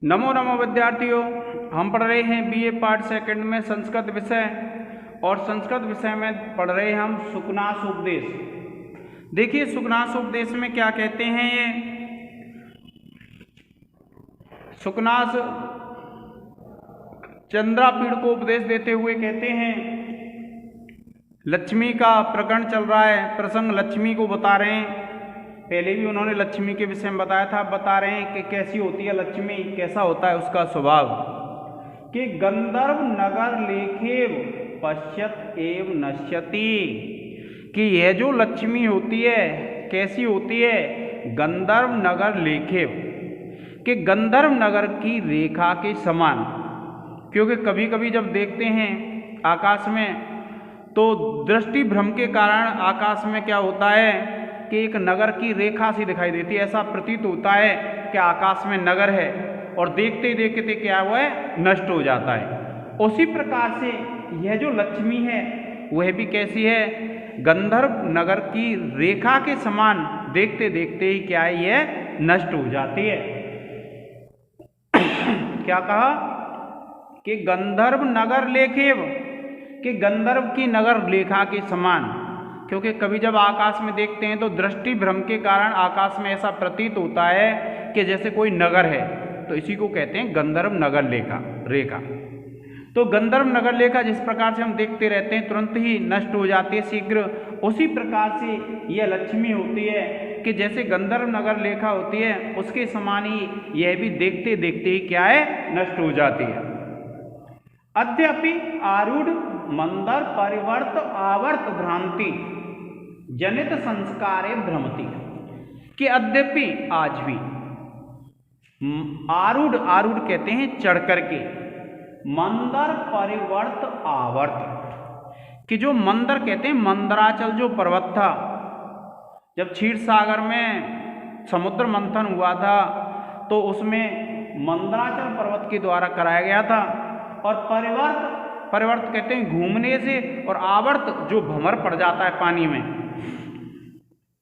नमो नमो विद्यार्थियों, हम पढ़ रहे हैं बीए पार्ट सेकंड में संस्कृत विषय और संस्कृत विषय में पढ़ रहे हैं हम सुकनास उपदेश। देखिए सुकनास उपदेश में क्या कहते हैं। ये सुकनास चंद्रापीड़ को उपदेश देते हुए कहते हैं, लक्ष्मी का प्रकरण चल रहा है, प्रसंग लक्ष्मी को बता रहे हैं। पहले भी उन्होंने लक्ष्मी के विषय में बताया था, बता रहे हैं कि कैसी होती है लक्ष्मी, कैसा होता है उसका स्वभाव। कि गंधर्व नगर लेखेव पश्यत एव नश्यति, कि यह जो लक्ष्मी होती है कैसी होती है, गंधर्व नगर लेखेव, कि गंधर्व नगर की रेखा के समान। क्योंकि कभी कभी जब देखते हैं आकाश में तो दृष्टि भ्रम के कारण आकाश में क्या होता है कि एक नगर की रेखा सी दिखाई देती है, ऐसा प्रतीत होता है कि आकाश में नगर है और देखते देखते क्या हुआ है, नष्ट हो जाता है। उसी प्रकार से यह जो लक्ष्मी है वह भी कैसी है, गंधर्व नगर की रेखा के समान, देखते देखते ही क्या है, यह नष्ट हो जाती है। क्या कहा कि गंधर्व नगर लेखेव, कि गंधर्व की नगर लेखा के समान। क्योंकि कभी जब आकाश में देखते हैं तो दृष्टि भ्रम के कारण आकाश में ऐसा प्रतीत होता है कि जैसे कोई नगर है, तो इसी को कहते हैं गंधर्व नगर रेखा। तो गंधर्व नगर लेखा जिस प्रकार से हम देखते रहते हैं तुरंत ही नष्ट हो जाती है शीघ्र, उसी प्रकार से यह लक्ष्मी होती है कि जैसे गंधर्व नगर लेखा होती है उसके समान ही यह भी देखते देखते ही क्या है, नष्ट हो जाती है। अद्यपि आरूढ़ मंदर परिवर्त आवर्त भ्रांति जनित संस्कारे भ्रमति, कि अद्यपि आज भी आरूढ़, आरूढ़ कहते हैं चढ़ करके, मंदर परिवर्त आवर्त, कि जो मंदर कहते हैं मंदराचल जो पर्वत था, जब क्षीर सागर में समुद्र मंथन हुआ था तो उसमें मंदराचल पर्वत के द्वारा कराया गया था। और परिवर्त कहते हैं घूमने से, और आवर्त जो भंवर पड़ जाता है पानी में,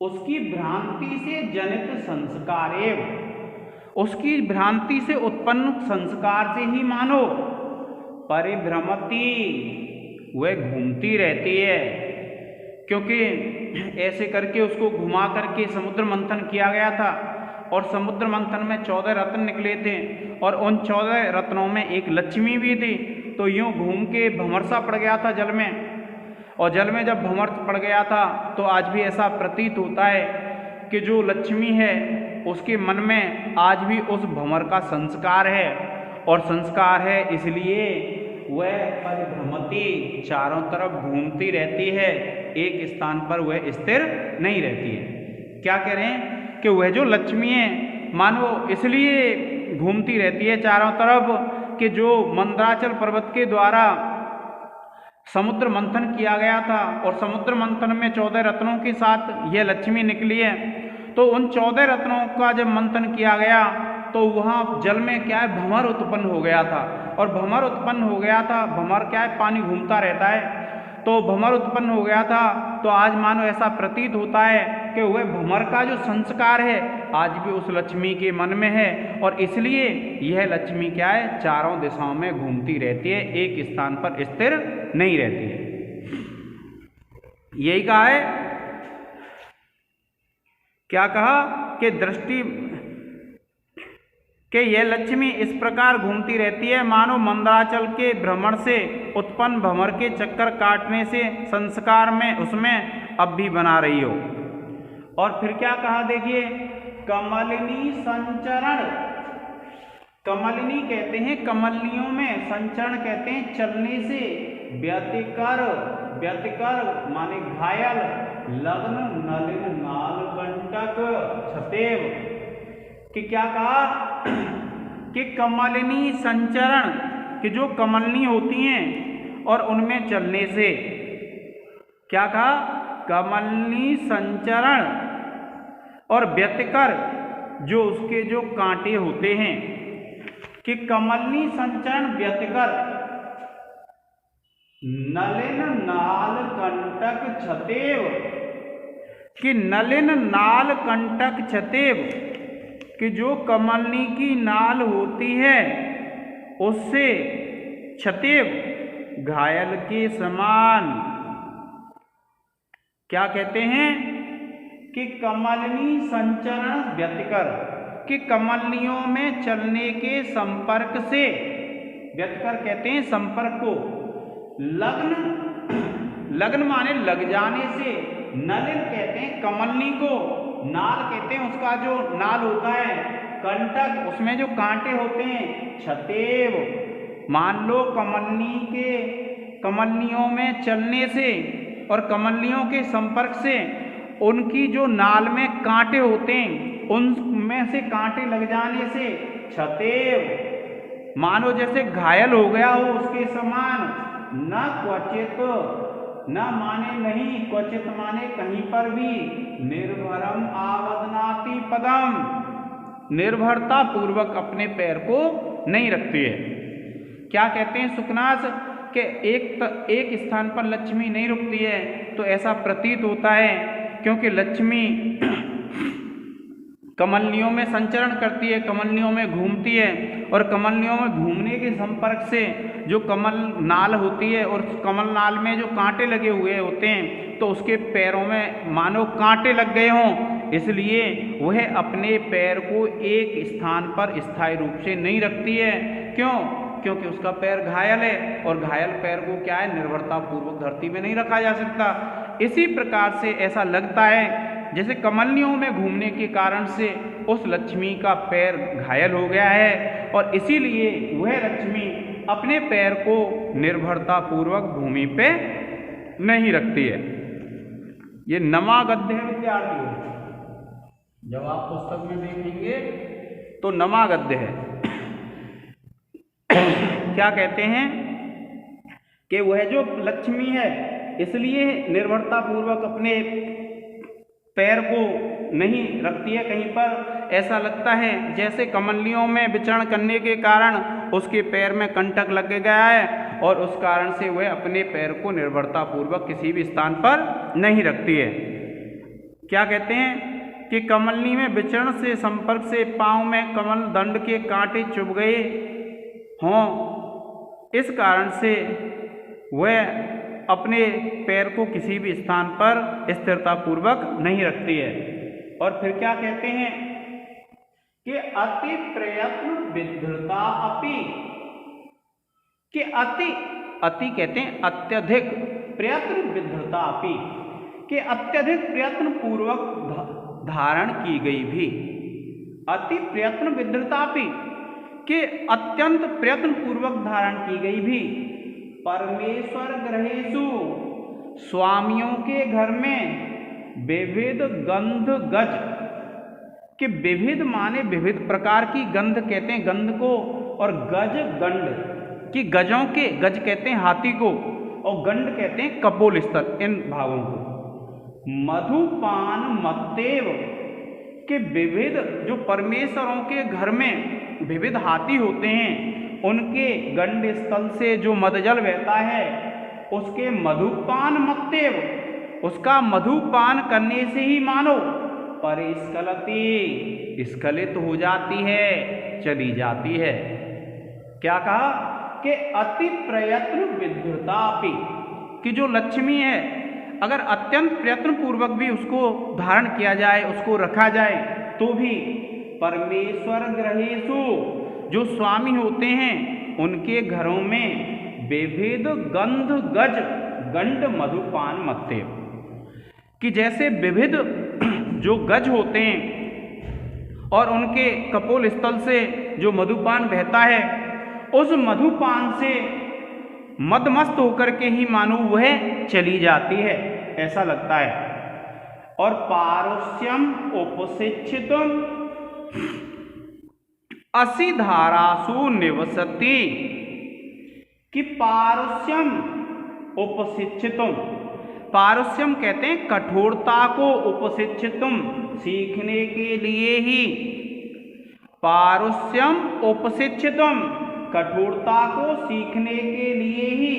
उसकी भ्रांति से जनित संस्कारेव, उसकी भ्रांति से उत्पन्न संस्कार से ही मानो परिभ्रमति, वह घूमती रहती है। क्योंकि ऐसे करके उसको घुमा करके समुद्र मंथन किया गया था और समुद्र मंथन में 14 रत्न निकले थे और उन 14 रत्नों में एक लक्ष्मी भी थी। तो यूं घूम के भंवरसा पड़ गया था जल में, और जल में जब भंवर पड़ गया था तो आज भी ऐसा प्रतीत होता है कि जो लक्ष्मी है उसके मन में आज भी उस भंवर का संस्कार है, और संस्कार है इसलिए वह परिभ्रमति, चारों तरफ घूमती रहती है, एक स्थान पर वह स्थिर नहीं रहती है। क्या कह रहे हैं कि वह जो लक्ष्मी है मानो इसलिए घूमती रहती है चारों तरफ कि जो मंदराचल पर्वत के द्वारा समुद्र मंथन किया गया था और समुद्र मंथन में 14 रत्नों के साथ यह लक्ष्मी निकली है। तो उन 14 रत्नों का जब मंथन किया गया तो वहाँ जल में क्या है, भंवर उत्पन्न हो गया था, और भंवर उत्पन्न हो गया था, भंवर क्या है, पानी घूमता रहता है, तो भंवर उत्पन्न हो गया था। तो आज मानो ऐसा प्रतीत होता है कि वह भंवर का जो संस्कार है आज भी उस लक्ष्मी के मन में है, और इसलिए यह लक्ष्मी क्या है, चारों दिशाओं में घूमती रहती है, एक स्थान पर स्थिर नहीं रहती है। यही कहा है, क्या कहा कि दृष्टि कि यह लक्ष्मी इस प्रकार घूमती रहती है मानो मंदराचल के भ्रमण से उत्पन्न भंवर के चक्कर काटने से संस्कार में उसमें अब भी बना रही हो। और फिर क्या कहा, देखिए, कमलिनी संचरण, कमलिनी कहते हैं कमलियों में, संचरण कहते हैं चलने से, व्यतिकर, व्यतिकर माने घायल, लग्न नलिन नाल कंटक छतेव, कि क्या कहा कि कमलिनी संचरण, कि जो कमलनी होती हैं और उनमें चलने से, क्या कहा, कमलनी संचरण, और व्यतिकर जो उसके जो कांटे होते हैं, कि कमलनी संचरण व्यतिकर, नलिन नाल कंटक छतेव, कि नलिन नाल कंटक छतेव, कि जो कमलनी की नाल होती है उससे क्षतेव घायल के समान। क्या कहते हैं कि कमलनी संचरण व्यतिकर, कि कमलनियों में चलने के संपर्क से, व्यतिकर कहते हैं संपर्क को, लग्न माने लग जाने से, नलिन कहते हैं कमलनी को, नाल कहते हैं उसका जो नाल होता है, कंटक उसमें जो कांटे होते हैं, क्षतेव मान लो कमलनियों में चलने से और कमलनियों के संपर्क से उनकी जो नाल में कांटे होते हैं उनमें से कांटे लग जाने से क्षतेव मानो जैसे घायल हो गया हो उसके समान। न क्वचित, न माने नहीं, क्वचित माने कहीं पर भी, निर्भरम आवदनाति पदम, निर्भरता पूर्वक अपने पैर को नहीं रखती है। क्या कहते हैं सुकनास के एक स्थान पर लक्ष्मी नहीं रुकती है, तो ऐसा प्रतीत होता है क्योंकि लक्ष्मी कमलनियों में संचरण करती है, कमलनियों में घूमती है, और कमलनियों में घूमने के संपर्क से जो कमल नाल होती है और कमल नाल में जो कांटे लगे हुए होते हैं तो उसके पैरों में मानो कांटे लग गए हों, इसलिए वह अपने पैर को एक स्थान पर स्थायी रूप से नहीं रखती है। क्यों? क्योंकि उसका पैर घायल है और घायल पैर को क्या है, निर्भरता पूर्वक धरती में नहीं रखा जा सकता। इसी प्रकार से ऐसा लगता है जैसे कमलनियों में घूमने के कारण से उस लक्ष्मी का पैर घायल हो गया है और इसीलिए वह लक्ष्मी अपने पैर को निर्भरता पूर्वक भूमि पे नहीं रखती है। ये नमा गद्य है विद्यार्थियों, जब आप पुस्तक में देखेंगे तो नमा गद्य है। क्या कहते हैं कि वह जो लक्ष्मी है इसलिए निर्भरता पूर्वक अपने पैर को नहीं रखती है कहीं पर। ऐसा लगता है जैसे कमलनियों में विचरण करने के कारण उसके पैर में कंटक लग गया है और उस कारण से वह अपने पैर को निर्भरता पूर्वक किसी भी स्थान पर नहीं रखती है। क्या कहते हैं कि कमलनी में विचरण से संपर्क से पांव में कमल दंड के कांटे चुभ गए हों, इस कारण से वह अपने पैर को किसी भी स्थान पर स्थिरता पूर्वक नहीं रखती है। और फिर क्या कहते हैं कि अति प्रयत्न विद्धता अपि, कि अति कहते हैं अत्यधिक, प्रयत्न विद्धता अपि कि अत्यधिक प्रयत्न पूर्वक धारण की गई भी, अति प्रयत्न विद्धता अपि कि अत्यंत प्रयत्न पूर्वक धारण की गई भी, परमेश्वर ग्रहेषु स्वामियों के घर में विविध गंध गज, कि विविध माने विविध प्रकार की, गंध कहते हैं गंध को, और गज गंड, कि गजों के, गज कहते हैं हाथी को और गंड कहते हैं कपोल स्थल, इन भागों को। मधुपान मत्तेव, कि विविध जो परमेश्वरों के घर में विविध हाथी होते हैं उनके गंड स्थल से जो मदजल बहता है उसके मधुपान मत्तेव, उसका मधुपान करने से ही मानो परिस्खलति, स्खलित हो जाती है, चली जाती है। क्या कहा कि अति प्रयत्न विद्धतापि, कि जो लक्ष्मी है अगर अत्यंत प्रयत्न पूर्वक भी उसको धारण किया जाए, उसको रखा जाए, तो भी परमेश्वर ग्रहेषु जो स्वामी होते हैं उनके घरों में विविध गंध गज गंड मधुपान मत्तेव, कि जैसे विविध जो गज होते हैं और उनके कपोल स्थल से जो मधुपान बहता है उस मधुपान से मदमस्त होकर के ही मानो वह चली जाती है, ऐसा लगता है। और पारुष्यम उपशिक्षितुम असि धारासु निवसति, कि पारुष्यम उपशिक्षितुम, पारुष्यम कहते हैं कठोरता को, उपशिक्षितुम सीखने के लिए ही, पारुष्यम उपशिक्षितुम कठोरता को सीखने के लिए ही,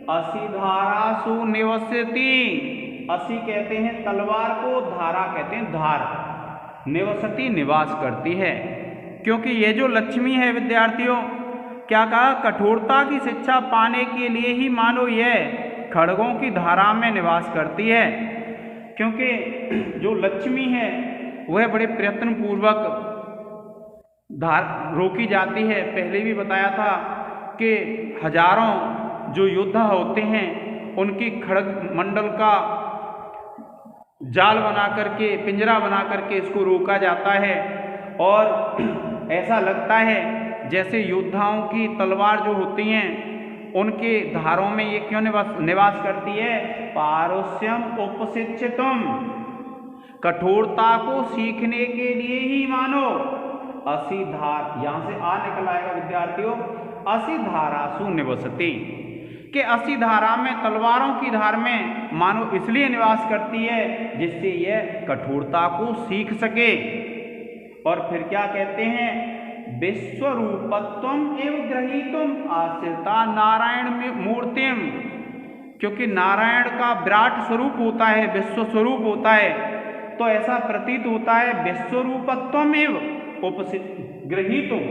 असि धारासु निवसति, असि कहते हैं तलवार को, धारा कहते हैं धार, निवसती निवास करती है। क्योंकि ये जो लक्ष्मी है विद्यार्थियों, क्या कहा, कठोरता की शिक्षा पाने के लिए ही मानो यह खड्गों की धारा में निवास करती है। क्योंकि जो लक्ष्मी है वह बड़े प्रयत्न पूर्वक रोकी जाती है। पहले भी बताया था कि हजारों जो योद्धा होते हैं उनकी खड्ग मंडल का जाल बना करके, पिंजरा बना करके इसको रोका जाता है। और ऐसा लगता है जैसे योद्धाओं की तलवार जो होती हैं उनके धारों में ये क्यों निवास करती है, पारुष्यम उपशिक्षितुम, कठोरता को सीखने के लिए ही मानो असी धार, यहां से आ निकल आएगा विद्यार्थियों, असी धारासु निवसति, कि असी धारा में, तलवारों की धार में मानो इसलिए निवास करती है जिससे यह कठोरता को सीख सके। और फिर क्या कहते हैं, विश्वरूपत्वम एव ग्रहीतुम आश्रिता नारायण मूर्तिम, क्योंकि नारायण का विराट स्वरूप होता है, विश्व स्वरूप होता है, तो ऐसा प्रतीत होता है विश्वरूपत्वम एव गृहीतुम,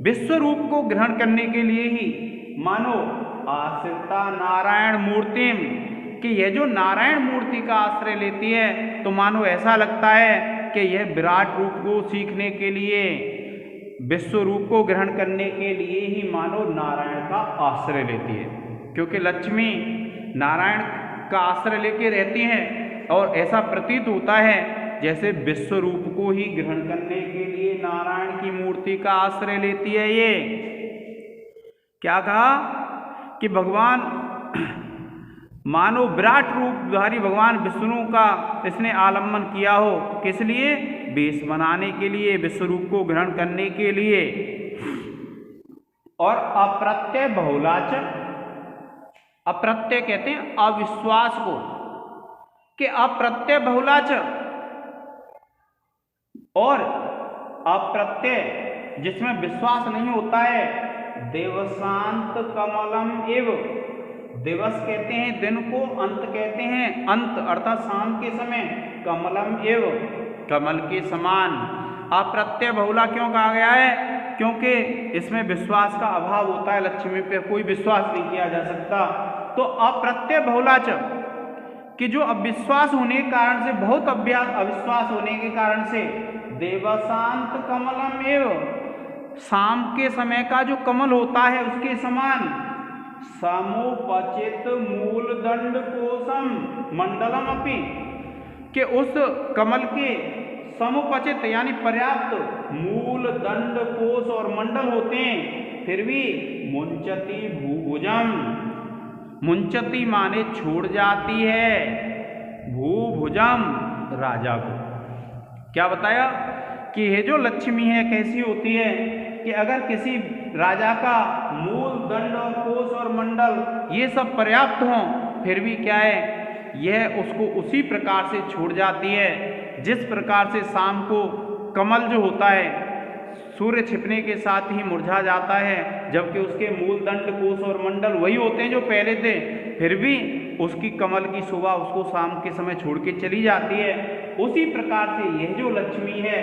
विश्व रूप को ग्रहण करने के लिए ही मानो आश्रिता नारायण मूर्तिम, कि यह जो नारायण मूर्ति का आश्रय लेती है तो मानो ऐसा लगता है कि यह विराट रूप को सीखने के लिए, विश्व रूप को ग्रहण करने के लिए ही मानो नारायण का आश्रय लेती है। क्योंकि लक्ष्मी नारायण का आश्रय लेके रहती हैं और ऐसा प्रतीत होता है जैसे विश्व रूप को ही ग्रहण करने के लिए नारायण की मूर्ति का आश्रय लेती है। ये क्या कहा कि भगवान मानो विराट रूपधारी भगवान विष्णु का इसने आलम्बन किया हो, किस लिए, वेश बनाने के लिए, विश्व रूप को ग्रहण करने के लिए। और अप्रत्यय बहुलाच, अप्रत्यय कहते हैं अविश्वास को, कि अप्रत्यय बहुलाच, और अप्रत्यय जिसमें विश्वास नहीं होता है, देवशांत कमलम एव, दिवस कहते हैं दिन को, अंत कहते हैं अंत अर्थात शाम के समय, कमलम एव कमल के समान। अप्रत्यय बहुला क्यों कहा गया है, क्योंकि इसमें विश्वास का अभाव होता है, लक्ष्मी पे कोई विश्वास नहीं किया जा सकता। तो अप्रत्यय बहुलाच, कि जो अविश्वास होने के कारण से, बहुत अविश्वास होने के कारण से, देवशांत कमलम एव, शाम के समय का जो कमल होता है उसके समान, समुपचित मूलदंड कोशम मंडलम अपि, कि उस कमल के समुपचित यानी पर्याप्त मूल, दंड, कोश और मंडल होते हैं, फिर भी मुंचती भूभुजम, मुंचती माने छोड़ जाती है, भूभुजम राजा को। क्या बताया कि ये जो लक्ष्मी है कैसी होती है कि अगर किसी राजा का मूल, दंड और कोश और मंडल ये सब पर्याप्त हों, फिर भी क्या है, यह उसको उसी प्रकार से छोड़ जाती है जिस प्रकार से शाम को कमल जो होता है सूर्य छिपने के साथ ही मुरझा जाता है, जबकि उसके मूल, दंड, कोश और मंडल वही होते हैं जो पहले थे, फिर भी उसकी कमल की शोभा उसको शाम के समय छोड़ के चली जाती है। उसी प्रकार से यह जो लक्ष्मी है,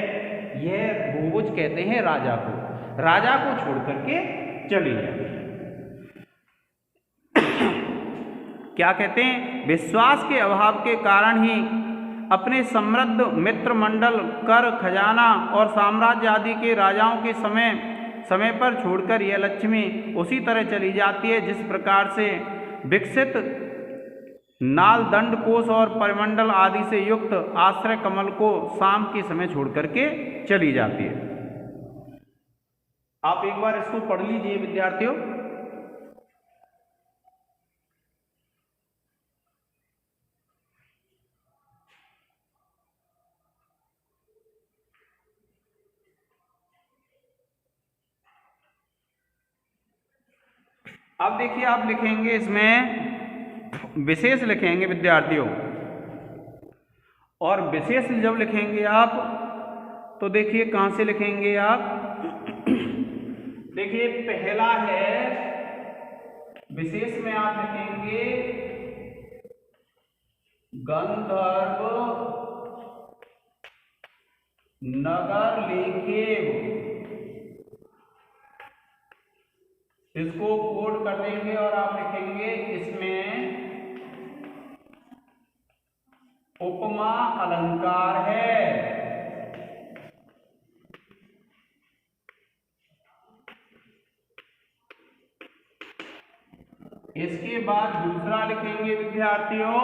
यह भूभुज कहते हैं राजा को, राजा को छोड़ करके चली जाती है। क्या कहते हैं, विश्वास के अभाव के कारण ही अपने समृद्ध मित्र मंडल, कर, खजाना और साम्राज्य आदि के राजाओं के समय पर छोड़कर यह लक्ष्मी उसी तरह चली जाती है जिस प्रकार से विकसित नाल, दंड, कोश और परिमंडल आदि से युक्त आश्रय कमल को शाम के समय छोड़ करके चली जाती है। आप एक बार इसको पढ़ लीजिए विद्यार्थियों। अब देखिए, आप लिखेंगे इसमें विशेष लिखेंगे विद्यार्थियों, और विशेष जब लिखेंगे आप तो देखिए कहाँ से लिखेंगे आप। देखिए पहला है विशेष में आप लिखेंगे गंधर्व नगर लेखेव, इसको कोड कर देंगे और आप लिखेंगे इसमें उपमा अलंकार है। इसके बाद दूसरा लिखेंगे विद्यार्थियों,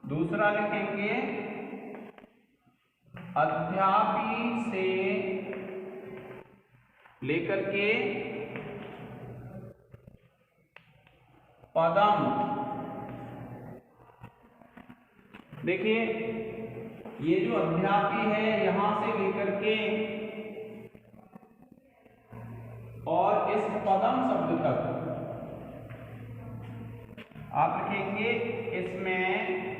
दूसरा लिखेंगे अध्यापी से लेकर के पदम। देखिए ये जो अध्यापी है यहां से लेकर के और इस पदम शब्द तक आप लिखेंगे इसमें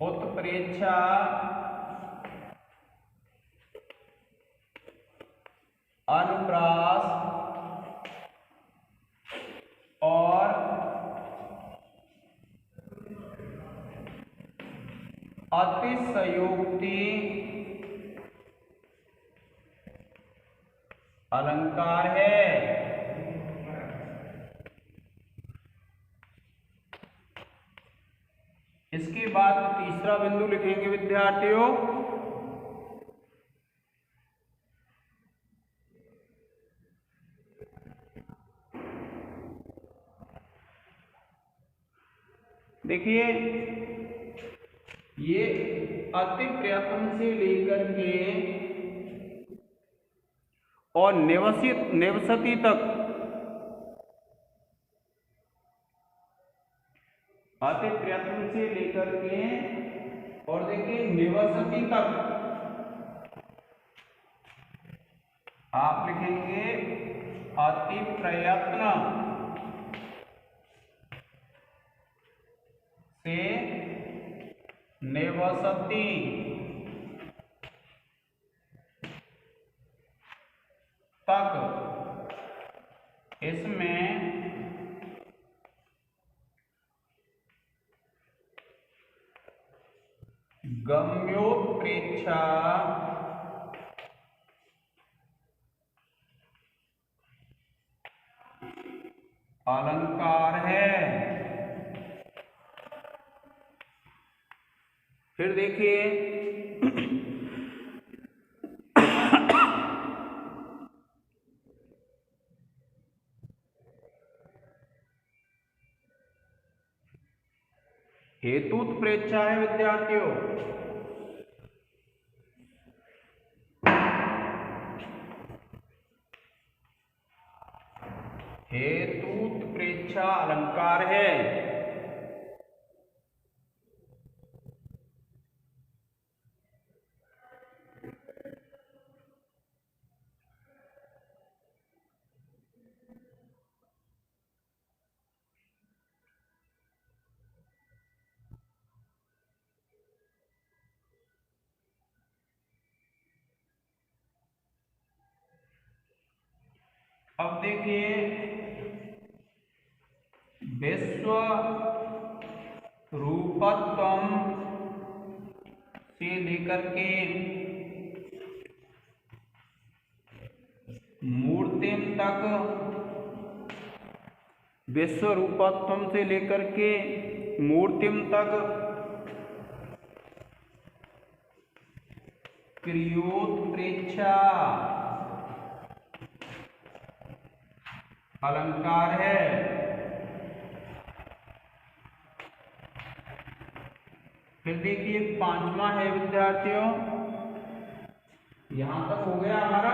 उत्प्रेक्षा अनुप्रास और अतिशयोक्ति अलंकार है। इसके बाद तीसरा बिंदु लिखेंगे विद्यार्थियों, देखिए ये अति प्रयत्न से लेकर के और निवसति तक, अति प्रयत्न से लेकर के और देखिए निवसति तक आप लिखेंगे अति प्रयत्न से निवसति तक, इसमें गम्योत्प्रेक्षा अलंकार है। फिर देखिए हेतुत्प्रेक्षा है विद्यार्थियों, हेतुत्प्रेक्षा अलंकार है। अब देखिए विश्व रूपत्वम से लेकर के मूर्तिम तक, विश्व रूपत्वम से लेकर के मूर्तिम तक क्रियोत्प्रेक्षा अलंकार है। फिर देखिए पांचवा है विद्यार्थियों, यहां तक हो गया हमारा।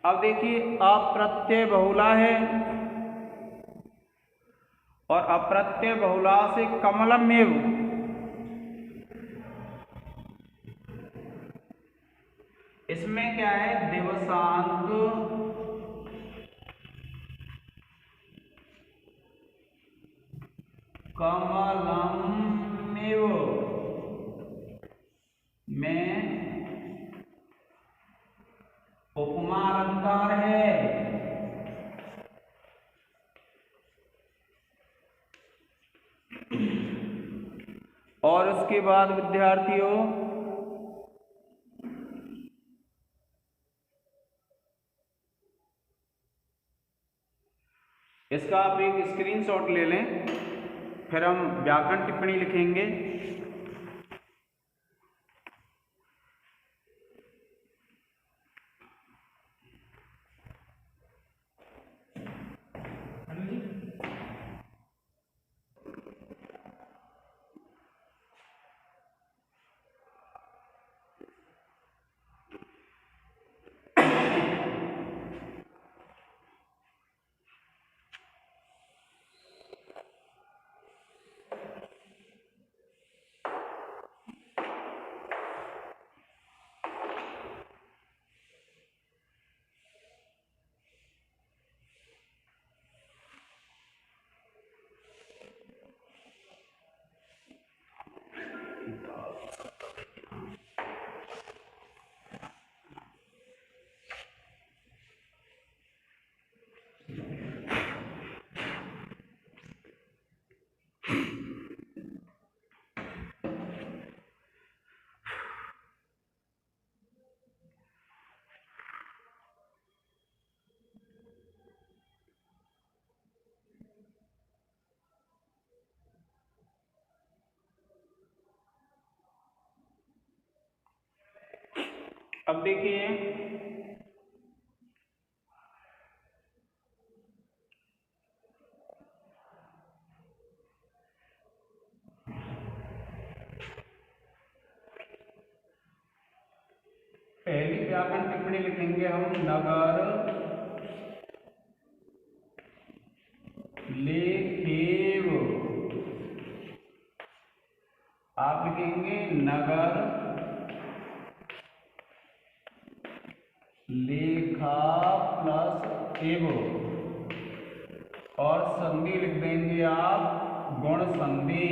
अब देखिए अप्रत्यय बहुला है और अप्रत्यय बहुला से कमलमेव, इसमें क्या है दिवसांत कमलमेव में उपमा अलंकार है। और उसके बाद विद्यार्थियों इसका आप एक स्क्रीनशॉट ले लें, फिर हम व्याकरण टिप्पणी लिखेंगे। अब देखिए पहली व्याकरण टिप्पणी लिखेंगे हम, नगर लेखेव। आप लिखेंगे नगर लेखा प्लस एव, और संधि लिख देंगे आप गुण संधि।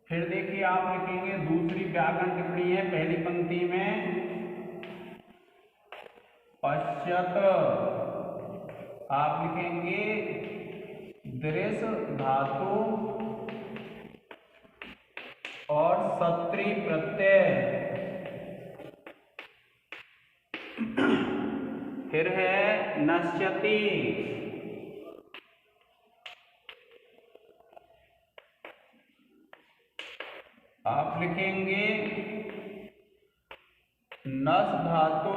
फिर देखिए आप लिखेंगे दूसरी व्याकरण टिप्पणी है, पहली पंक्ति में पश्चात आप लिखेंगे दृश्य धातु और सत्री प्रत्यय। फिर है नश्यति, आप लिखेंगे नस धातु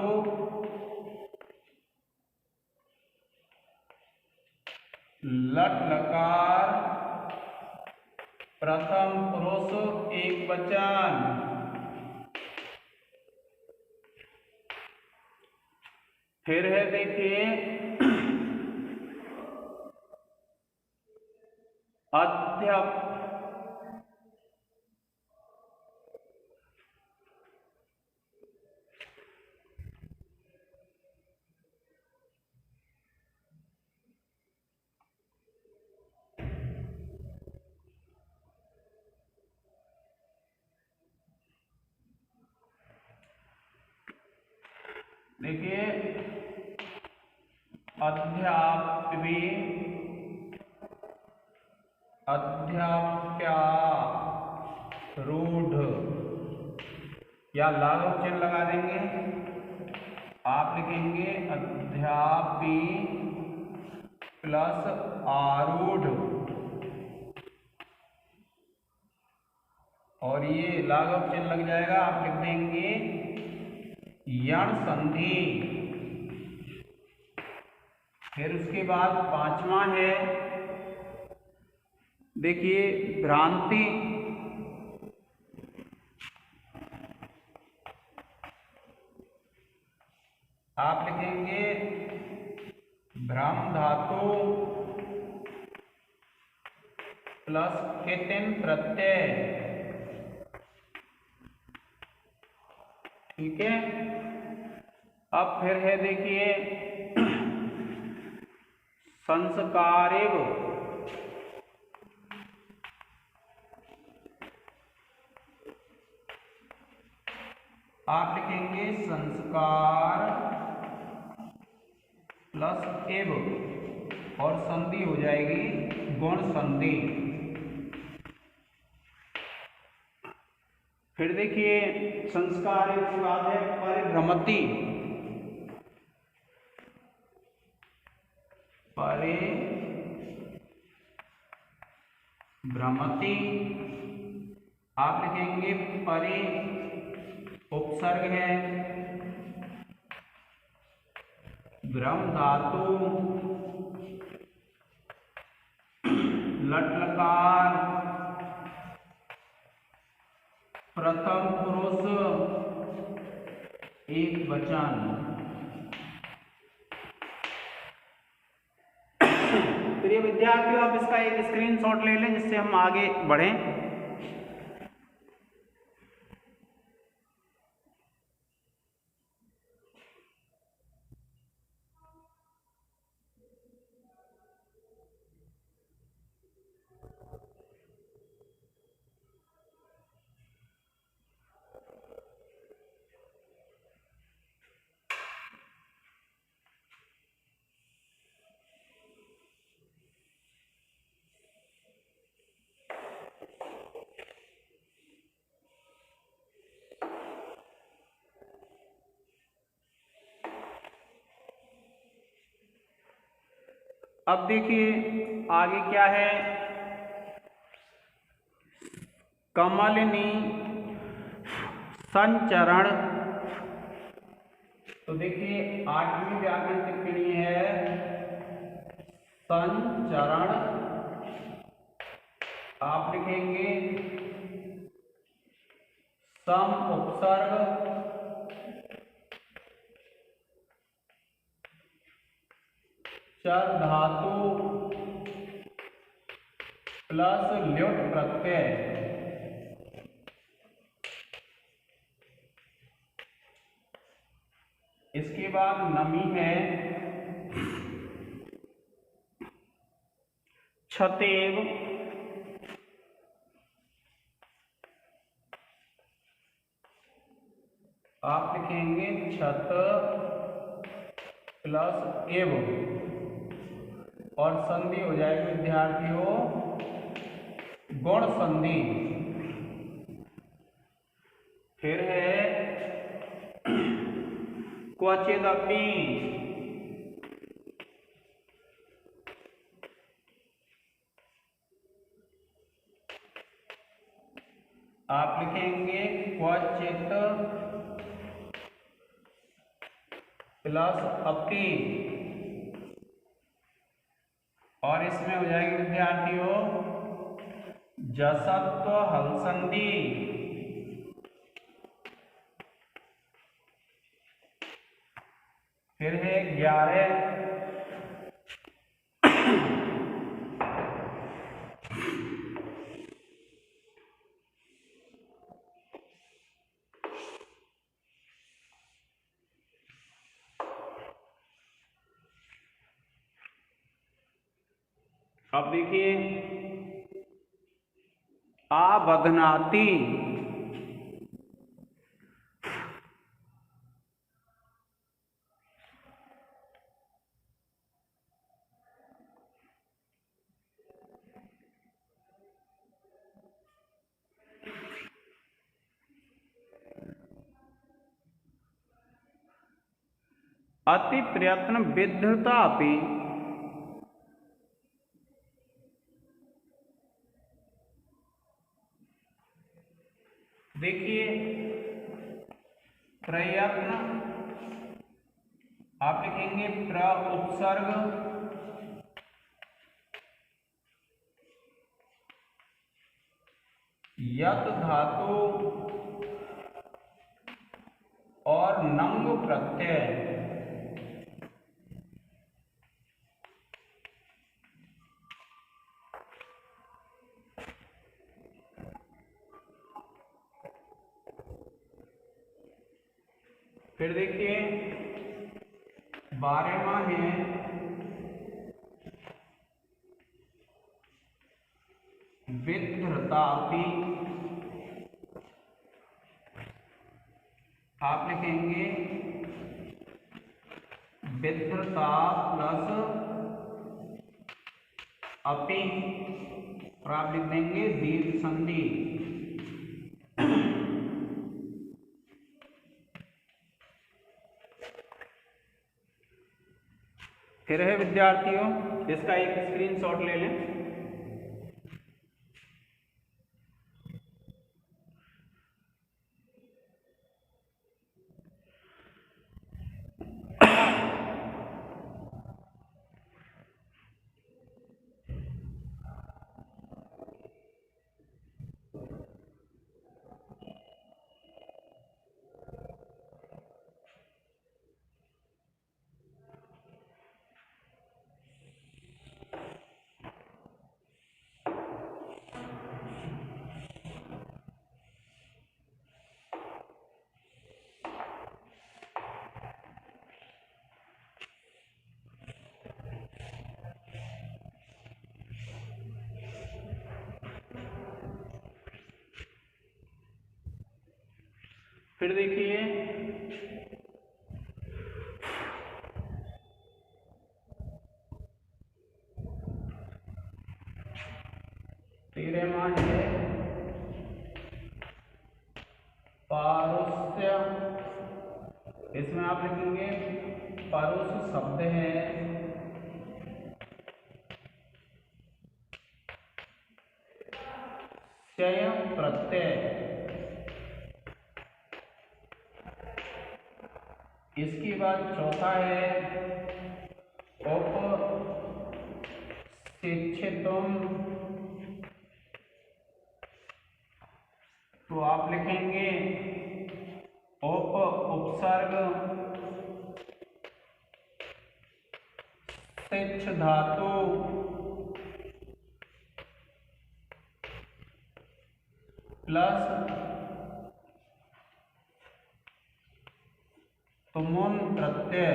लट लकार प्रथम पुरुष एक वचन। फिर है देखिए अध्यप, देखिए अध्यापी, अध्याप्या, रूढ़, या लाघव चिन्ह लगा देंगे। आप लिखेंगे अध्यापी प्लस आरूढ़, और ये लाघव चिन्ह लग जाएगा, आप लिख देंगे यण संधि। फिर उसके बाद पांचवा है देखिए भ्रांति, आप लिखेंगे भ्रम धातु प्लस कितिन प्रत्यय। ठीक है, अब फिर है देखिए संस्कारेव, आप लिखेंगे संस्कार प्लस एव और संधि हो जाएगी गुण संधि। फिर देखिए संस्कार के बाद है परिभ्रमति। परिभ्रमति आप लिखेंगे परि उपसर्ग है भ्रम धातु लट लकार प्रथम पुरुष एक वचन। प्रिय विद्यार्थियों, आप इसका एक स्क्रीनशॉट ले लें जिससे हम आगे बढ़ें। अब देखिए आगे क्या है। कमलिनी संचरण। तो देखिए 8वीं व्याकरण टिप्पणी है संचरण। आप लिखेंगे सम उपसर्ग चर धातु प्लस ल्युट प्रत्यय। इसके बाद नमी है छतेव। आप लिखेंगे छत प्लस एव और संधि हो जाएगी विद्यार्थियों गुण संधि। फिर है क्वचिदपि। आप लिखेंगे क्वचित प्लस अपि और इसमें हो जाएगी विद्यार्थियों जसत्व हल संधि। फिर है 11 अब देखिए आबध्नाति। अति प्रयत्न विद्धता अपि। देखिए प्रयत्न आप लिखेंगे प्र उपसर्ग यत धातु और नंग प्रत्यय। फिर देखिए 12वां है विद्धृतापि। आप लिखेंगे विद्रता प्लस अपि, और आप लिख देंगे दीर्घ संधि। फिर है विद्यार्थियों, इसका एक स्क्रीनशॉट ले लें। फिर देखिए, तेरहवां है पारुष्य। इसमें आप लिखेंगे परुष शब्द है चय प्रत्यय। इसके बाद चौथा है उपशिक्षितुम। तो आप लिखेंगे उपसर्ग शिक्ष धातु प्लस तुमुन प्रत्यय।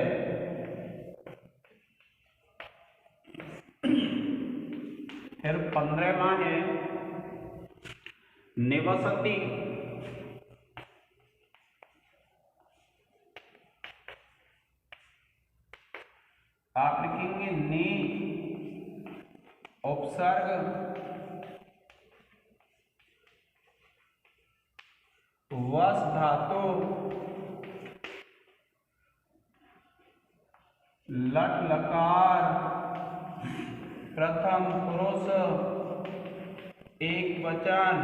फिर 15वां है निवसति। आप लिखेंगे नि उपसर्ग वस धातु लट लकार प्रथम पुरुष एक वचन।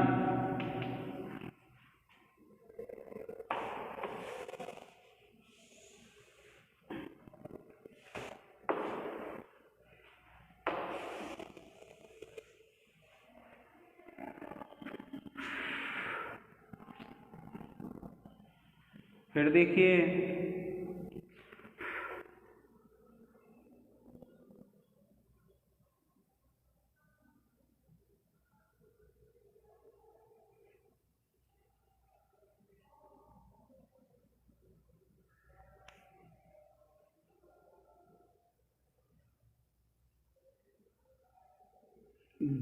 फिर देखिए,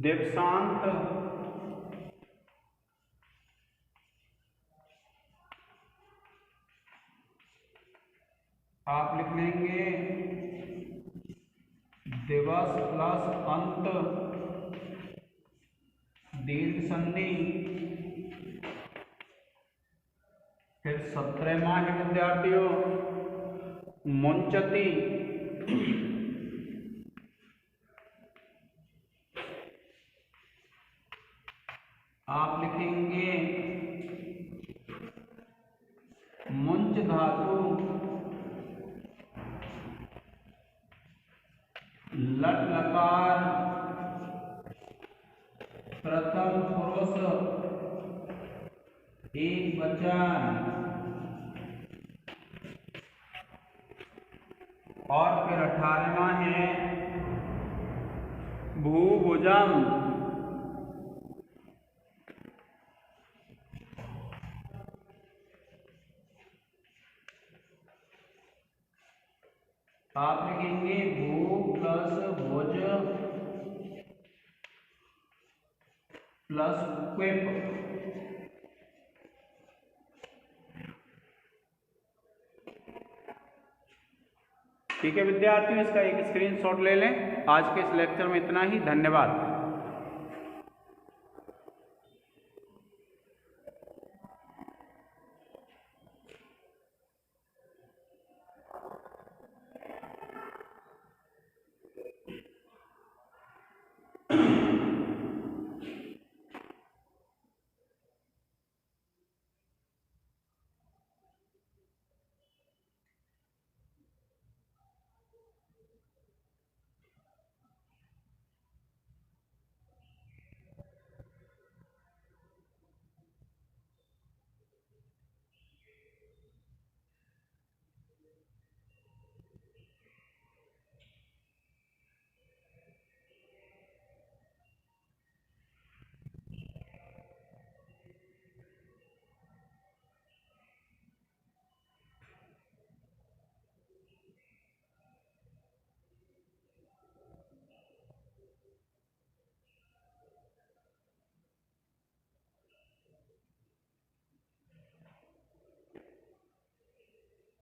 दीक्षांत। आप लिख लेंगे दिवस प्लस अंत दीर्घ संधि। फिर 17वां है विद्यार्थियों मुंचति। आप लिखेंगे मुंच धातु लट लकार प्रथम पुरुष एक वचन। और फिर 18वां है भूभुजम। आप लिखेंगे भू प्लस भुज प्लस क्विप। ठीक है विद्यार्थियों, इसका एक स्क्रीनशॉट ले लें। आज के इस लेक्चर में इतना ही, धन्यवाद।